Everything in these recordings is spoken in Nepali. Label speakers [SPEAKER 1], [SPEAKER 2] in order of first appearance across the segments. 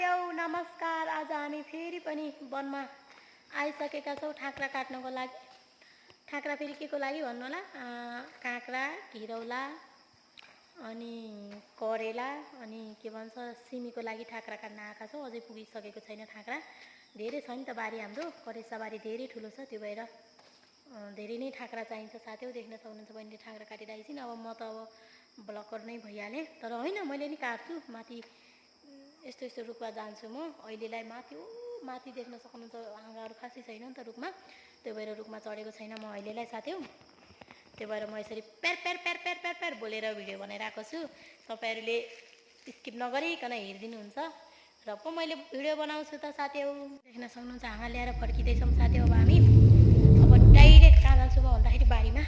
[SPEAKER 1] साथीहरु नमस्कार। आज हामी फेरि पनि वनमा आइसकेका छौं ठाक्रा काट्नको लागि। ठाक्रा फेरि केको लागि भन्नु होला? काँक्रा, घिरौला अनि करेला अनि के भन्छ सिमीको लागि ठाक्रा काट्न आएका छौं। अझै पुगिसकेको छैन ठाक्रा। धेरै छ नि त बारी हाम्रो, करेसा बारी धेरै ठुलो छ, त्यो भएर धेरै नै ठाक्रा चाहिन्छ साथीहरु। देख्न सक्नुहुन्छ बहिनीले ठाक्रा काटिरहेछिन्। अब म त ब्लकर नै भइहाले, तर होइन मैले नि काट्छु। माथि यस्तो रुखमा जान्छु म अहिलेलाई। माथि देख्न सक्नुहुन्छ हाँगाहरू खासै छैन नि त रुखमा, त्यो भएर रुखमा चढेको छैन म अहिलेलाई साथीहरु। त्यो भएर म यसरी प्यार प्यार प्यार प्यार प्यार प्यार बोलेर भिडियो बनाइरहेको छु। तपाईहरुले स्किप नगरिकन हेरिदिनुहुन्छ र पो मैले भिडियो बनाउँछु त साथीहरु। देख्न सक्नुहुन्छ हाँगा ल्याएर फर्किँदैछौँ साथीहरु। अब हामी डाइरेक्ट कहाँ जान्छु म भन्दाखेरि बारीमा।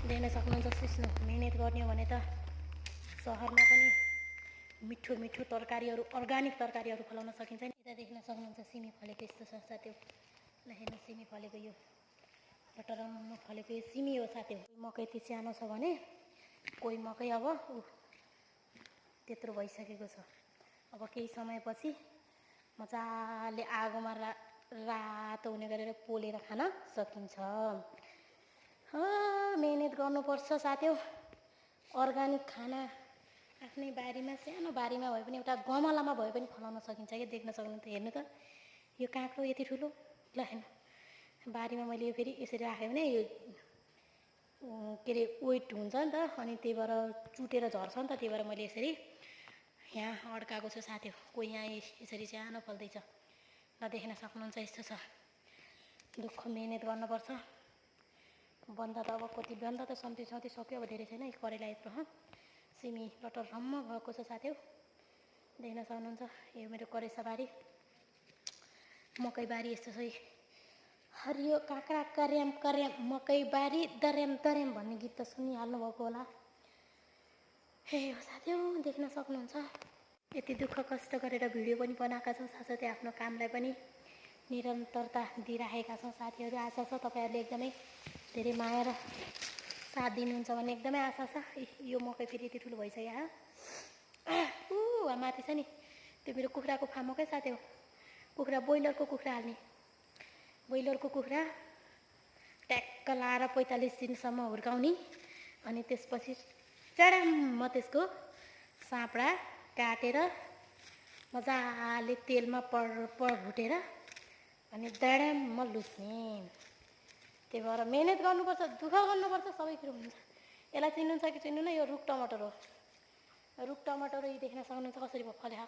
[SPEAKER 1] देख्न सक्नुहुन्छ सिस्नो मेहनत गर्ने हो भने त सहरमा पनि मिठो मिठो तरकारीहरू, अर्गानिक तरकारीहरू फलाउन सकिन्छ नि। यता देख्न सक्नुहुन्छ सिमी फलेको यस्तो छ साथीहरु। ल हेर्नु सिमी फलेको, यो टटरम्म फलेको यो सिमी हो साथीहरु। मकै यति सानो छ भने कोही मकै अब त्यत्रो भइसकेको छ। अब केही समयपछि मजाले आगोमा रातो हुने गरेर पोलेर खान सकिन्छ। मेहनत गर्नुपर्छ साथीहरु। अर्गानिक खाना आफ्नै बारीमा, सानो बारीमा भए पनि, एउटा गमलामा भए पनि फलाउन सकिन्छ के। देख्न सक्नुहुन्छ, हेर्नु त यो काँक्रो यति ठुलो। ल हेर्नु बारीमा मैले यो फेरि यसरी राखेँ भने यो के अरे वेट हुन्छ नि त, अनि त्यही भएर चुटेर झर्छ नि त, त्यही भएर मैले यसरी यहाँ अड्काएको छु साथीहरु। कोही यहाँ यसरी सानो फल्दैछ। ल देख्न सक्नुहुन्छ यस्तो छ। दुःख मेहनत गर्नुपर्छ। बन्दा त अब कति बन्दा त सम्ति सक्यो, अब धेरै छैन। करेला यत्रो सिमी लटरम्म भएको छ साथीहरु। देख्न सक्नुहुन्छ यो मेरो करेसा बारी, मकै बारी यस्तो छ। हरियो काँक्रा कर्याम कर्याम, मकै बारी दर्याम दर्याम भन्ने गीत त सुनिहाल्नु भएको होला। हे हो साथीहरु, देख्न सक्नुहुन्छ यति दुःख कष्ट गरेर भिडियो पनि बनाएका छौँ, साथसाथै आफ्नो कामलाई पनि निरन्तरता दिइराखेका छौँ साथीहरु। आशा छ तपाईहरुले एकदमै धेरै माया र साथ दिनुहुन्छ भन्ने एकदमै आशा छ। यो मकै फेरि यति ठुलो भइसक्यो। माथि छ नि त्यो मेरो कुखुराको फार्म हो क्या साथीहरु। कुखुरा ब्रोइलरको कुखुरा हाल्ने, ब्रोइलरको कुखुरा ट्याक्क लाएर 45 दिनसम्म हुर्काउने, अनि त्यसपछि चडम्म त्यसको सापडा काटेर मजाले तेलमा पर भुटेर अनि दडम्म लुस्ने। त्यही भएर मेहनत गर्नुपर्छ, दुःख गर्नुपर्छ, सबै कुरो हुन्छ। यसलाई चिन्नुहुन्छ कि चिन्नुहुन्न? यो रुख टमाटर हो। रुख टमाटर देख्न सक्नुहुन्छ कसरी फल्यो।